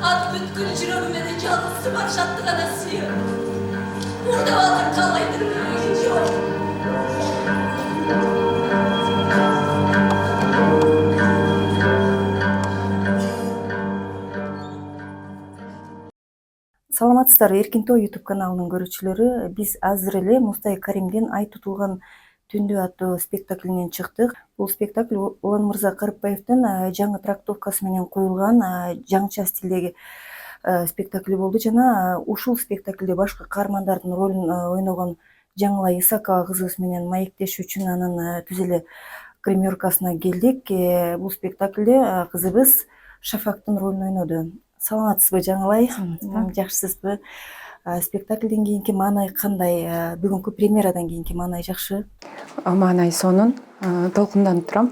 At bütkün жүрөгүмө жалгыз баршатты гана сүйөм. Мурда батыр калайдыр büyüğü yok. Саламатсыздарбы, Эркин Той YouTube каналынын көрүүчүлөрү. Биз азыр эле Мустай Каримдин Ай тутулган түндү аттуу спектаклинен чыктык. Бул спектакль Улан Мырза Карыпбаевдин жаңы трактовкасы менен коюлган жаңыча стилдеги спектакль болду жана ушул спектаклде башкы каармандардын ролун ойногон Жаңылай Исакова кызыбыз менен маектешүү үчүн анын түз эле гримеркасына келдик. Бул спектаклде кызыбыз Шафактын ролун ойноду. Саламатсызбы Жаңылай? Жакшысызбы? Спектаклден кийинки маанай кандай? Бүгүнкү премьерадан кийинки маанай жакшы? Маанай сонун, толкунданып турам.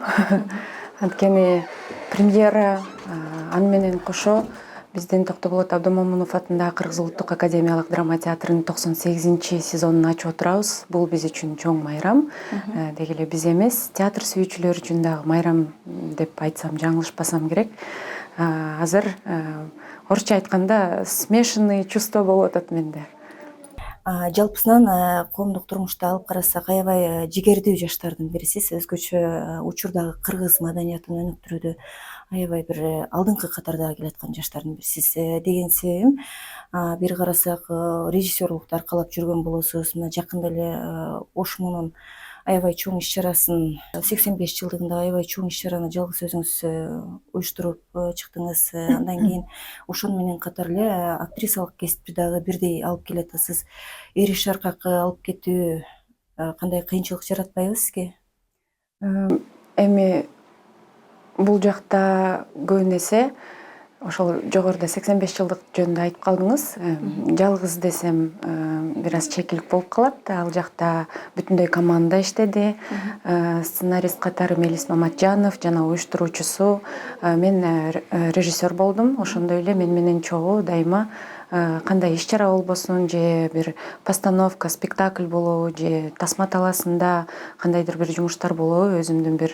Анткени премьера аны менен кошо биздин Токтоболот Абдымомунов атындагы Кыргыз Улуттук Академиялык драма театрынын 98-сезонун ачып отурабыз. Бул биз үчүн чоң майрам. Деги эле биз эмес, театр сүйүүчүлөр үчүн дагы майрам деп айтсам жаңылышпасам керек. Азыр орусча айтканда смешанный чувство болуп атат менде. Жалпысынан коомдук турмушта алып карасак аябай жигердүү жаштардын бирисиз. Өзгөчө учурдагы кыргыз маданиятын өнүктүрүүдө аябай бир алдыңкы катардагы келаткан жаштардын бирисиз. Деген себебим бир карасак режиссерлукту аркалап жүргөн болосуз. Мына жакында эле Ошмунун аябай чоң иш-чарасын 85 жылдыгында аябай чоң иш-чараны жалгыз өзүңүз уюштуруп чыктыңыз. Андан кийин ошону менен катар эле актрисалык кесипти дагы бирдей алып келатасыз. Эриш аркакы алып кетүү кандай кыйынчылык жаратпайбы сизге? Эми бул жакта көбүн эсе ошол жогоруда 85 жылдык жөнүндө айтып калдыңыз. Жалгыз десем бир аз чекилик болуп калат. Ал жакта бүтүндөй команда иштеди. Сценарист катары Мелис Маматжанов жана уюштуруучусу мен режиссер болдум. Ошондой эле мен менен чогуу дайыма кандай иш-чара болбосун, же бир постановка, спектакль болобу, же Тасма талаасында кандайдыр бир жумуштар болобу, өзүмдүн бир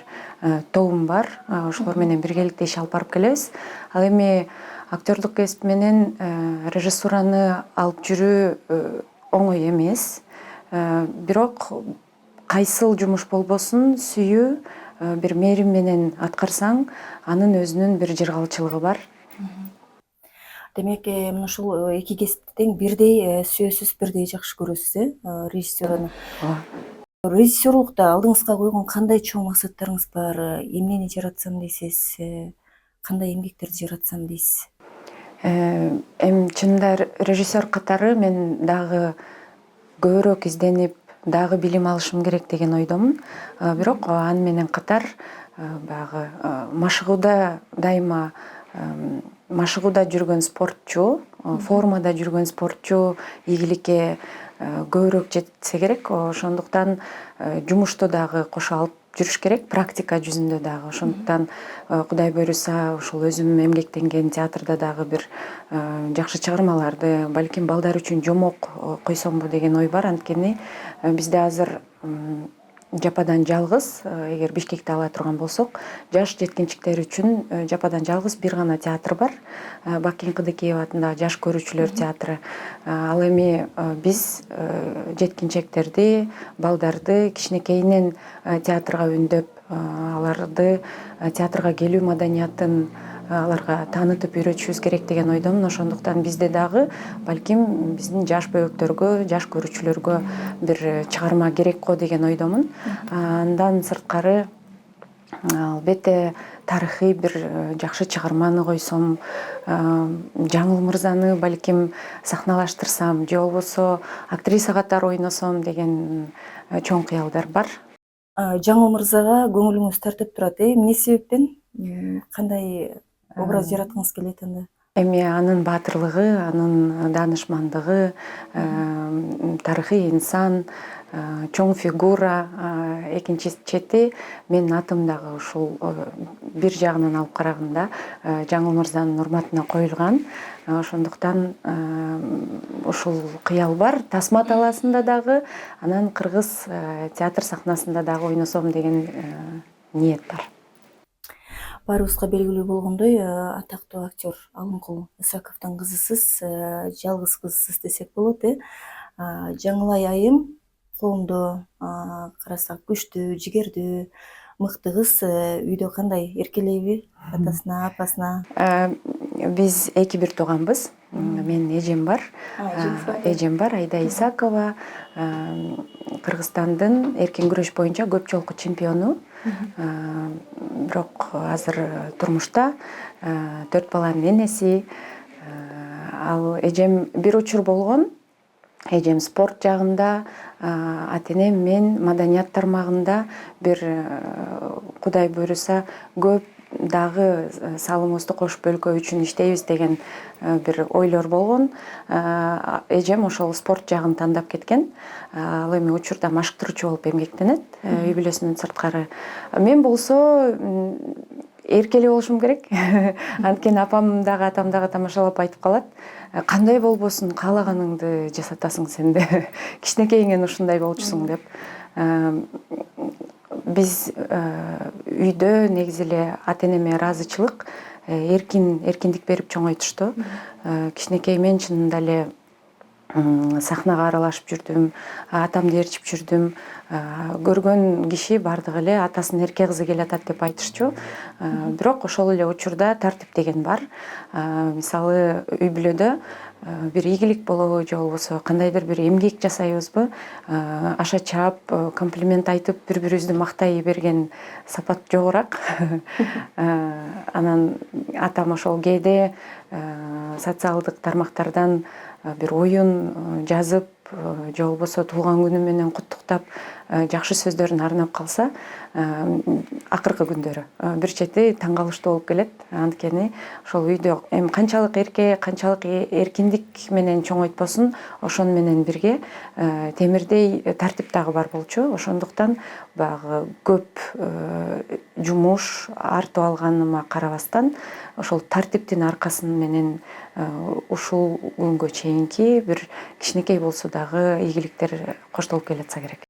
тобум бар. Ошолор менен биргеликте иш алып барып келебиз. Ал эми актерлук кесип менен режиссураны алып жүрүү оңой эмес. Бирок кайсыл жумуш болбосун сүйүү бир мээрим менен аткарсаң, анын өзүнүн бир жыргалчылыгы бар. Демек, мына ушул эки кесипти тең бирдей сүйөсүз, бирдей жакшы көрөсүз, режиссураны. Режиссерлукта алдыңызга койгон кандай чоң максаттарыңыз бар? Эмнени жаратсам дейсиз? Кандай эмгектерди жаратсам дейсиз? Эми чынында режиссер катары мен дагы көбүрөөк изденип, дагы билим алышым керек деген ойдомун. Бирок аны менен катар баягы машыгууда дайыма машыгууда жүргөн спортчу, формада жүргөн спортчу ийгиликке көбүрөөк жетсе керек. Ошондуктан жумушту дагы кошо алып жүрүш керек, практика жүзүндө дагы. Ошондуктан Кудай буйруса ушул өзүм эмгектенген театрда дагы бир жакшы чыгармаларды, балким балдар үчүн жомок койсомбу деген ой бар. Анткени бизде азыр жападан жалгыз, эгер Бишкекти ала турган болсок, жаш жеткинчиктер үчүн жападан жалгыз бир гана театр бар. Бакин Кыдыкеева атындагы жаш көрүүчүлөр театры. Ал эми биз жеткинчектерди, балдарды кичинекейинен театрга үндөп, аларды театрга келүү маданиятын аларга таанытып үйрөтүшүбүз керек деген ойдомун. Ошондуктан бизде дагы балким биздин жаш бөбөктөргө, жаш көрүүчүлөргө бир чыгарма керек го деген ойдомун. Андан сырткары албетте тарыхый бир жакшы чыгарманы койсом, Жаңыл Мырзаны балким сахналаштырсам, же болбосо актриса катары ойносом деген чоң кыялдар бар. Жаңыл Мырзага көңүлүңүз тартып турат, эмне себептен? Кандай образ жараткыңыз келет анда? Эми анын баатырлыгы, анын даанышмандыгы, тарыхый инсан, чоң фигура. Экинчи чети менин атым дагы ушул бир жагынан алып караганда Жаңыл Мырзанын урматына коюлган. Ошондуктан ушул кыял бар. Тасма талаасында дагы, анан кыргыз театр сахнасында дагы ойносом деген ниет бар. Баарыбызга белгилүү болгондой, атактуу актер Алымкул Исаковдун кызысыз, жалгыз кызысыз десек болот. Жаңылай айым коомдо карасак күчтүү, жигердүү, мыкты кыз. Үйдө кандай, эркелейби атасына, апасына? Биз эки бир тууганбыз. Менин эжем бар. Эжем бар, Айда Исакова. Кыргызстандын эркин күрөш боюнча көп жолку чемпиону. Бирок азыр турмушта, 4 баланын энеси. Ал эжем бир учур болгон. Эжем спорт жагында, ата-энем мен маданият тармагында бир Кудай буйруса көп дагы салымыбызды кошуп өлкө үчүн иштейбиз деген бир ойлор болгон. Эжем ошол спорт жагын тандап кеткен. Ал эми учурда машыктыруучу болуп эмгектенет, үй бүлөсүнөн сырткары. Мен болсо эркелүү болушум керек. Анткени апам дагы атам дагы тамашалап айтып калат. Кандай болбосун, каалаганыңды жасатасың сен де. Кичинекейиңен ушундай болчусуң деп. Биз үйдө негизи эле ата-энеме ыраазычылык, эркиндик берип чоңойтушту. Кичинекей мен чынында эле сахнага аралашып жүрдүм, атамды ээрчип жүрдүм. Көргөн киши бардыгы эле атасынын эрке кызы келатат деп айтышчу. Бирок ошол эле учурда тартип деген бар. Мисалы, үй бүлөдө бир ийгилик болобу же болбосо кандайдыр бир эмгек жасайбызбы, аша чаап, комплимент айтып, бири-бирибизди мактай берген сапат жогураак. Анан атам ошол кээде социалдык тармактардан бир оюн жазып, же болбосо туулган күнү менен куттуктап, жакшы сөздөрүн арнап калса, акыркы күндөрү бир чети таң калыштуу болуп келет. Анткени ошол үйдө эми канчалык эрке, канчалык эркиндик менен чоңойтпосун, ошону менен бирге темирдей тартип дагы бар болчу. Ошондуктан баягы көп жумуш артып алганыма карабастан, ошол тартиптин аркасы менен ушул күнгө чейинки бир кичинекей болсо дагы ийгиликтер коштолуп келатса керек.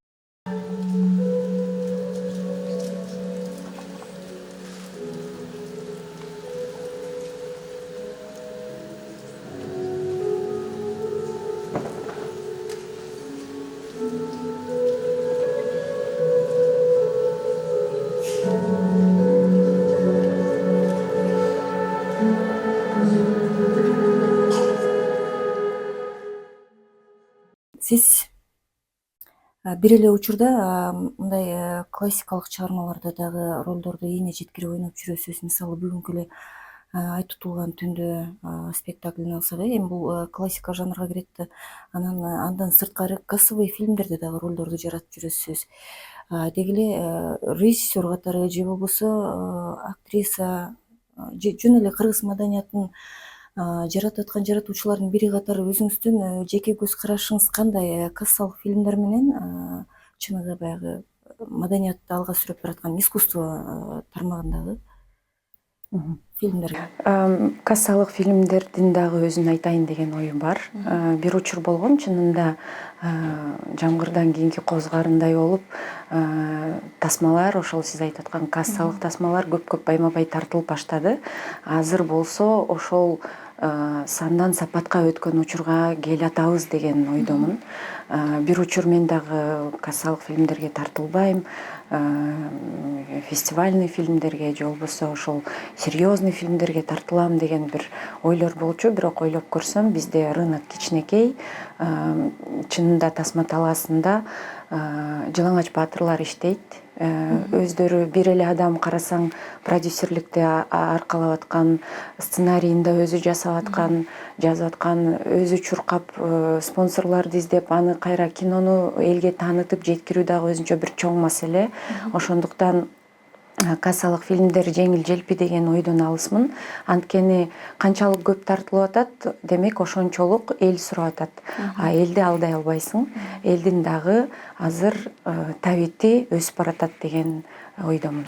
Сиз бир эле учурда мындай классикалык чыгармаларда дагы ролдорду ийне жеткирип ойноп жүрөсүз. Мисалы, бүгүнкү эле Ай тутулган түндө спектаклин алсак, эми бул классика жанрга кирет да. Андан сырткары кассовый фильмдерде дагы ролдорду жаратып жүрөсүз. Деги эле режиссер катары же болбосо актриса, жөн эле кыргыз маданиятын жаратып аткан жаратуучулардын бири катары өзүңүздүн жеке көз карашыңыз кандай? Кассалык фильмдер менен чыныгы баягы маданиятты алга сүрөп бараткан искусство тармагындагы фильмдер. Кассалык фильмдердин дагы өзүн айтайын деген оюм бар. Бир учур болгон, чынында жамгырдан кийинки коз карындай болуп, тасмалар, ошол сиз айтып аткан кассалык тасмалар көп байма-бай тартылып баштады. Азыр болсо ошол сандан сапатка өткөн учурга келатабыз деген ойдомун. Бир учур мен дагы кассалык фильмдерге тартылбайм, фестивальный фильмдерге же болбосо ошол серьезный фильмдерге тартылам деген бир ойлор болчу. Бирок ойлоп көрсөм, бизде рынок кичинекей. Чынында тасма талаасында Жылаңач баатырлар иштейт. Өздөрү бир эле адам, карасаң продюсерликти аркалап аткан, сценарийин да өзү жасап аткан, жазып аткан, өзү чуркап, спонсорлорду издеп, аны кайра кинону элге таанытып жеткирүү дагы өзүнчө бир чоң маселе. Ошондуктан кассалык фильмдер жеңил желпи деген ойдон алысмын. Анткени канчалык көп тартылып атат, демек ошончолук эл сурап атат. Элди алдай албайсың. Элдин дагы азыр табити өсүп баратат деген ойдомун.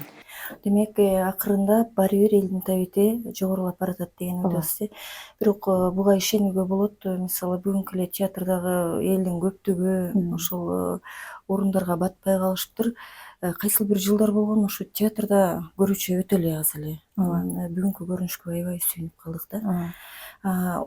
Демек, акырында баары бир элдин табити жогорулап баратат деген ойдосуз. Бирок буга ишенүүгө болот. Мисалы, бүгүнкү эле театрдагы элдин көптүгү ошол орундарга батпай калышыптыр. кайсыл бир жылдар болгон ушу театрда көрүүчү өтө эле аз эле. Анан бүгүнкү көрүнүшкө аябай сүйүнүп калдык да.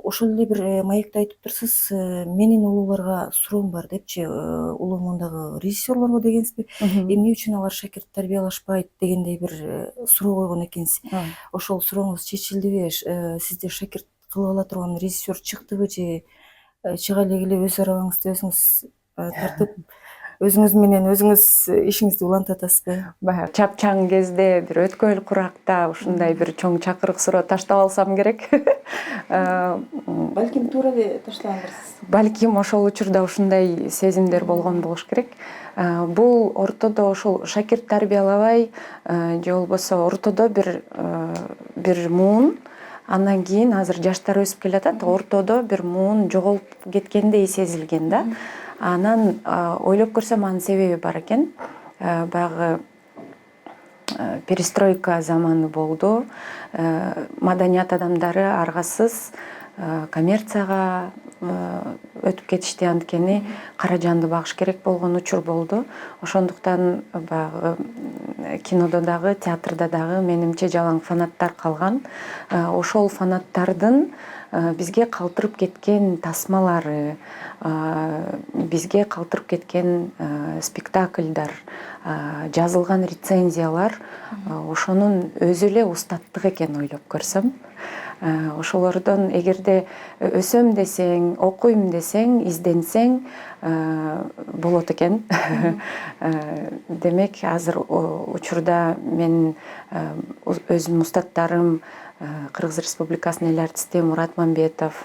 Ошол эле бир маекте айтып турсуз, менин улууларга суроом бар депчи, улуу муундагы режиссерлорго дегенсизби, эмне үчүн алар шакирт тарбиялашпайт дегендей бир суроо койгон экенсиз. Ошол сурооңуз чечилдиби? Сизде шакирт кылып ала турган режиссер чыктыбы же чыга эле өз арабаңызды өзүңүз тартып, өзүңүз менен өзүңүз ишиңизди улантып атасызбы? Баягы чапчаң кезде бир өткөл куракта ушундай бир чоң чакырык суроо таштап алсам керек. Балким туура эле таштагандырсыз. Балким ошол учурда ушундай сезимдер болгон болуш керек. Бул ортодо ошол шакирт тарбиялабай же болбосо ортодо бир муун, андан кийин азыр жаштар өсүп келатат, ортодо бир муун жоголуп кеткендей сезилген да. Анан ойлоп көрсөм анын себеби бар экен. Баягы перестройка заманы болду. Маданият адамдары аргасыз коммерцияга өтүп кетишти, анткени кара жанды багыш керек болгон учур болду. Ошондуктан баягы кинодо дагы, театрда дагы менимче жалаң фанаттар калган. Ошол фанаттардын бизге калтырып кеткен тасмалары, бизге калтырып кеткен спектакльдар, жазылган рецензиялар ошонун өзү эле устаттык экен ойлоп көрсөм. Ошолордон эгерде өсөм десең, окуйм десең, изденсең болот экен. Демек азыр учурда мен өзүмдүн устаттарым Кыргыз Республикасынын эл артисти Мурат Мамбетов,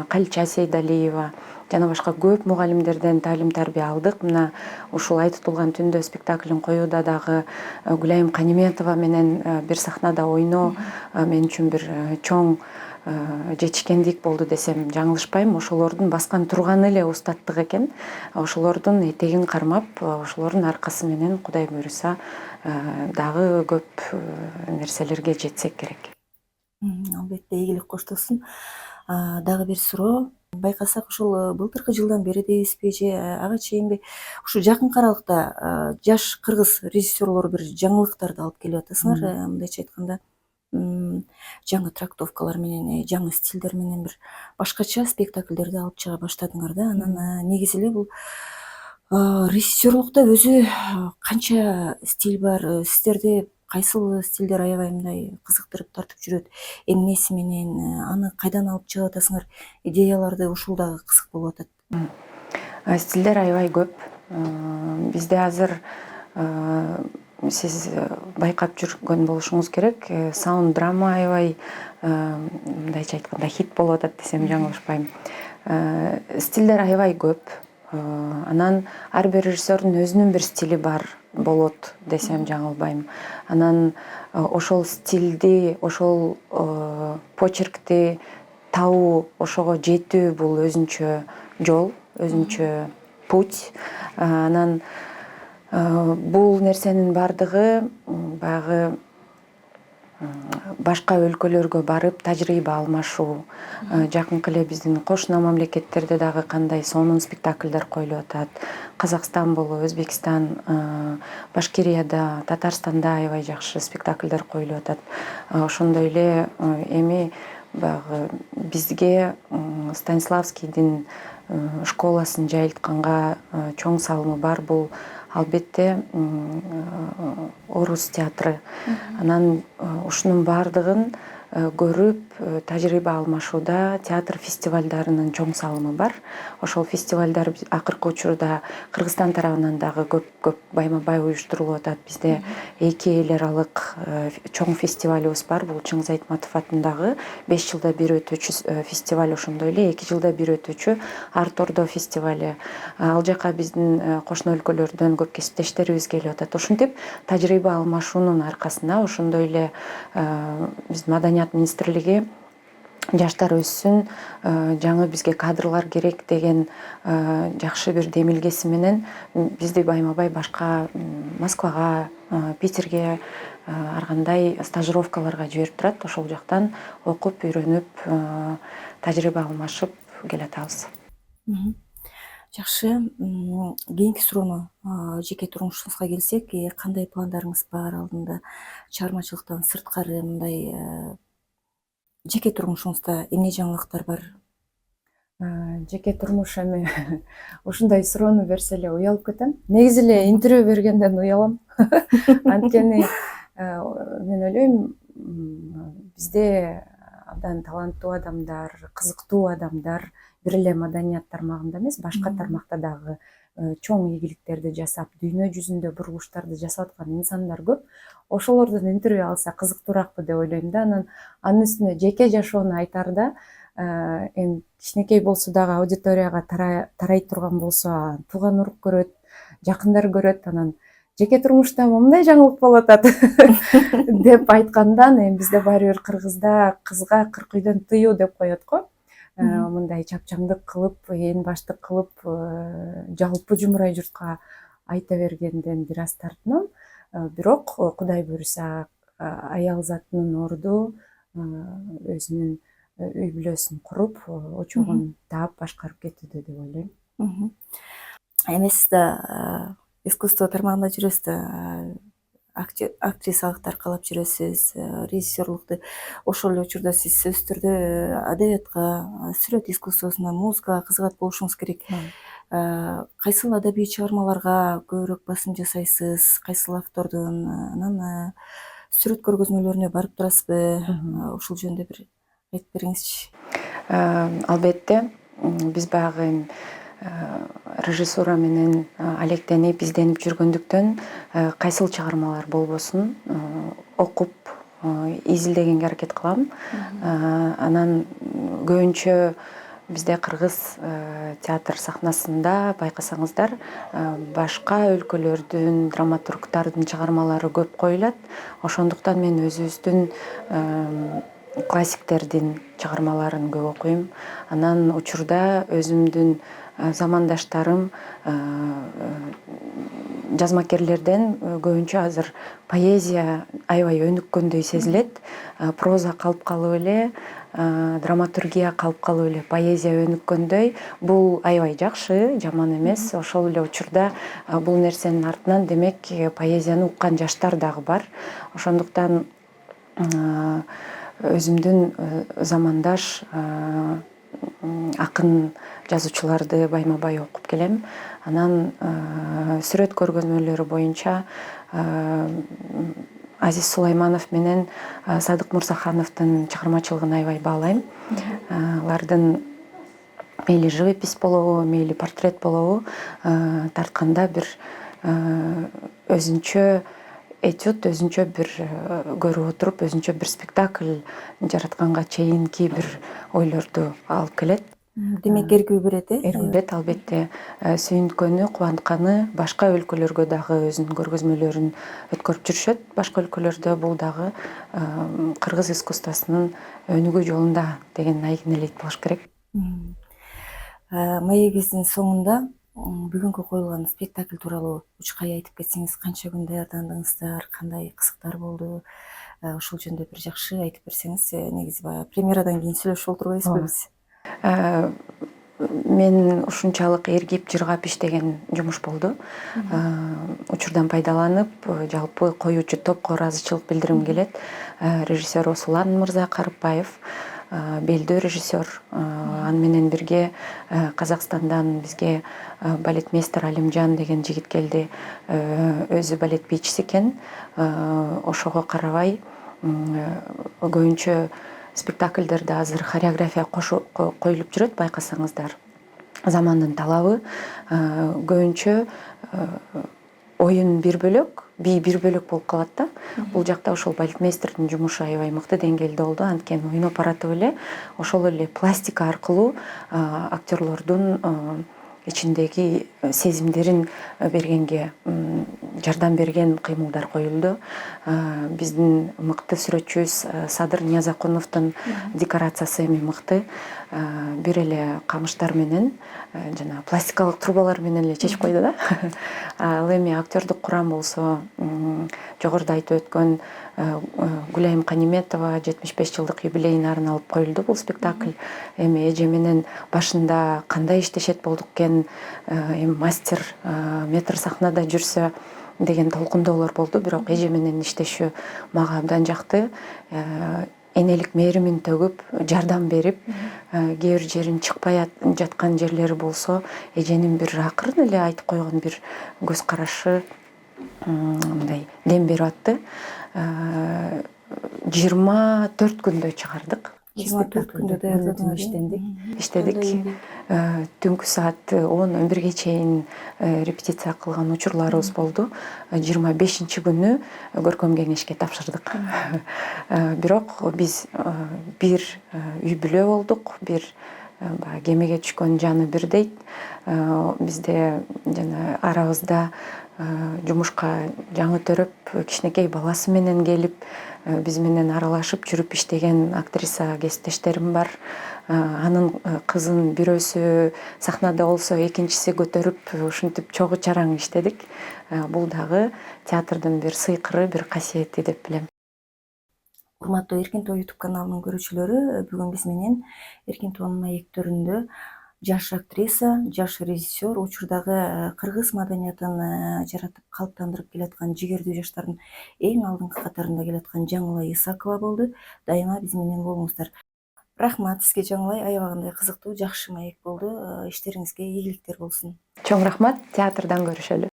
Калча Сейдалиева жана башка көп мугалимдерден таалим тарбия алдык. Мына ушул Ай тутулган түндө спектаклин коюуда дагы Гүлайым Каниметова менен бир сахнада ойноо мен үчүн бир чоң жетишкендик болду десем жаңылышпайм. Ошолордун баскан турганы эле устаттык экен. Ошолордун этегин кармап, ошолордун аркасы менен Кудай буйруса дагы көп нерселерге жетсек керек. Албетте, ийгилик коштолсун. Дагы бир суроо. Байкасак, ушул былтыркы жылдан бери дейсизби же ага чейинби ушу жакынкы аралыкта жаш кыргыз режиссерлор бир жаңылыктарды алып келип атасыңар, мындайча айтканда жаңы трактовкалар менен, жаңы стилдер менен бир башкача спектакльдерди алып чыга баштадыңар да. Анан негизи эле бул режиссерлукта өзү канча стиль бар? Сиздерди кайсыл стилдер аябай мындай кызыктырып тартып жүрөт? Эмнеси менен, аны кайдан алып чыгып атасыңар? Идеяларды ушул дагы кызык болуп атат. Стилдер аябай көп. Бизде азыр сиз байкап жүргөн болушуңуз керек. Саунд драма аябай мындайча айтканда хит болуп атат десем жаңылышпайм. Стилдер аябай көп. Анан ар бир режиссердун өзүнүн бир стили бар болот десем жаңылбайм. Анан ошол стилди, ошол почеркти табуу, ошого жетүү бул өзүнчө жол, өзүнчө путь. Анан бул нерсенин бардыгы баягы башка өлкөлөргө барып тажрыйба алмашуу. Жакынкы эле биздин кошуна мамлекеттерде дагы кандай сонун спектакльдер коюлуп атат. Казакстан болобу, Өзбекстан, Башкирияда, Татарстанда аябай жакшы спектакльдер коюлуп атат. Ошондой эле эми баягы бизге Станиславскийдин школасын жайылтканга чоң салымы бар. Бул албетте орус театры. Анан ушунун бардыгын көрүп тажрыйба алмашууда театр фестивалдарынын чоң салымы бар. Ошол фестивалдар акыркы учурда Кыргызстан тарабынан дагы көп байма-бай уюштурулуп атат. Бизде 2 эл аралык чоң фестивалыбыз бар. Бул Чыңгыз Айтматов атындагы 5 жылда бир өтүүчү фестиваль, ошондой эле 2 жылда бир өтүүчү Арт Ордо фестиваль. Ал жака биздин кошуна өлкөлөрдөн көп кесиптештерибиз келип атат. Ушинтип тажрыйба алмашуунун аркасында ошондой эле биздин Маданият министрлиги жаштар өссүн, жаңы бизге кадрлар керек деген жакшы бир демилгеси менен бизди байма-бай башка Москвага, Питерге ар кандай стажировкаларга жиберип турат. Ошол жактан окуп, үйрөнүп, тажрыйба алмашып келатабыз. Жакшы. Кийинки суроону жеке турмушуңузга келсек, кандай пландарыңыз бар алдында? Чыгармачылыктан сырткары мындай жеке турмушуңузда эмне жаңылыктар бар? Жеке турмуш эми ушундай суроону берсе эле уялып кетем. Негизи эле интервью бергенден уялам. Анткени мен ойлойм, бизде абдан таланттуу адамдар, кызыктуу адамдар бир эле маданият тармагында эмес, башка тармакта дагы чоң ийгиликтерди жасап, дүйнө жүзүндө бурулуштарды жасап аткан инсандар көп. Ошолордон интервью алса кызыктуураакпы деп ойлойм да. Анын үстүнө жеке жашоону айтаарда эми кичинекей болсо дагы аудиторияга тарай турган болсо, тууган урук көрөт, жакындар көрөт, анан жеке турмушта мындай жаңылык болуп атат деп айткандан, эми бизде баары бир кыргызда кызга 40 үйдөн тыюу деп коет го. Мындай чапчаңдык кылып, ээн баштык кылып, жалпы жумурай журтка айта бергенден бир аз тартынам. Бирок Кудай буюрса, аял затынын орду, өзүнүн үй бүлөсүн куруп, очогун таап башкарып кетүүдө деп ойлойм. Эми сиз да искусство тармагында жүрөсүз да, актрисалыкты аркалап жүрөсүз, режиссерлукту. Ошол эле учурда сиз сөзсүз түрдө адабиятка, сүрөт искусствосуна, музыкага кызыгат болушуңуз керек. Кайсыл адабий чыгармаларга көбүрөөк басым жасайсыз? Кайсыл автордун? Анан сүрөт көргөзмөлөрүнө барып турасызбы? Ушул жөнүндө бир айтып бериңизчи. Албетте, биз баягы режиссура менен алектенип, изденип жүргөндүктөн кайсыл чыгармалар болбосун окуп, изилдегенге аракет кылам. Анан көбүнчө бизде кыргыз театр сахнасында байкасаңыздар, башка өлкөлөрдүн драматургтардын чыгармалары көп коюлат. Ошондуктан мен өзүбүздүн классиктердин чыгармаларын көп окуйм. Анан учурда өзүмдүн замандаштарым жазмакерлерден көбүнчө азыр поэзия аябай өнүккөндөй сезилет. Проза калып калып эле, драматургия калып калып эле, поэзия өнүккөндөй. Бул аябай жакшы, жаман эмес. Ошол эле учурда бул нерсенин артынан демек поэзияны уккан жаштар дагы бар. Ошондуктан өзүмдүн замандаш акын жазуучуларды байма-бай окуп келем. Анан сүрөт көргөзмөлөрү боюнча Азиз Сулайманов менен Садык Мурзахановдун чыгармачылыгын аябай баалайм. Алардын мейли живопись болобу, мейли портрет болобу, тартканда бир өзүнчө этюд, өзүнчө бир көрүп отуруп, өзүнчө бир спектакль жаратканга чейинки бир ойлорду алып келет. Демек эргүү берет, Эргүүбет, албетте, сүйүнткөнү, кубантканы, башка өлкөлөргө дагы өзүнүн көргөзмөлөрүн өткөрүп жүрүшөт. Башка өлкөлөрдө бул дагы кыргыз искусствосунун өнүгүү жолунда деген айкын элейт болуш керек. Маегибиздин соңунда бүгүнкү коюлган спектакль тууралуу учкай айтып кетсеңиз, канча күн даярдандыңыздар, кандай кызыктар болду? Ушул жөнүндө бир жакшы айтып берсеңиз, негизи баягы премьерадан кийин сүйлөшүп олтурбайбызбы биз? Мен ушунчалык эргип, жыргап иштеген жумуш болду. Учурдан пайдаланып, жалпы коюучу топко ыраазычылык билдиргим келет. Режиссер Осулан Мырза Карыпбаев, белдүү режиссер. Аны менен бирге Казакстандан бизге балетмейстер Алимжан деген жигит келди. Өзү балет бийчиси экен. Ошого карабай көбүнчө спектакльдерде азыр хореография коюлуп жүрөт, байкасаңыздар. Замандын талабы. Көбүнчө оюн бир бөлөк, бий бир бөлөк болуп калат да. Бул жакта ошол балетмейстердин жумушу аябай мыкты деңгээлде болду. Анткени ойноп баратып эле ошол эле пластика аркылуу актерлордун ичиндеги сезимдерин бергенге жардам берген кыймылдар коюлду. Биздин мыкты сүрөтчүбүз Садыр Ниязакуновдун декорациясы эми мыкты. бир эле камыштар менен жана пластикалык трубалар менен эле чечип койду да. Ал эми актёрдук курам болсо жогоруда айтып өткөн Гүлайым Каниметова 75 жылдык юбилейине арналып коюлду бул спектакль. Эми эже менен башында кандай иштешет болдук экен, эми мастер метр сахнада жүрсө деген толкундоолор болду, бирок эже менен иштешүү мага абдан жакты. Энелик мээримин төгүп, жардам берип, кээ бир жерин чыкпай жаткан жерлери болсо, эженин бир акырын эле айтып койгон бир көз карашы мындай дем берип атты. 24 күндө чыгардык. 24 күндө даярдадыңар, Иштедик. Түнкү саат 10-11ге чейин репетиция кылган учурларыбыз болду. 25 күнү көркөм кеңешке тапшырдык. Бирок биз бир үй бүлө болдук, бир кемеге түшкөн жаны бир дейт. Бизде жана арабызда жумушка жаңы төрөп, кичинекей баласы менен келип, биз менен аралашып жүрүп иштеген актриса кесиптештерим бар. Анын кызын бирөөсү сахнада болсо, экинчиси көтөрүп, ушинтип чогуу чараң иштедик. Бул дагы театрдын бир сыйкыры, бир касиети деп билем. Урматтуу Эркин Тоо YouTube каналынын көрүүчүлөрү, бүгүн биз менен Эркин Тоонун маектөрүндө жаш актриса, жаш режиссер, учурдагы кыргыз маданиятын жаратып калыптандырып келаткан жигердүү жаштардын эң алдыңкы катарында келаткан Жаңылай Исакова болду. Дайыма биз менен болуңуздар. Рахмат сизге Жаңылай, аябагандай кызыктуу, жакшы маек болду. Иштериңизге ийгиликтер болсун. Чоң рахмат, театрдан көрүшөлү.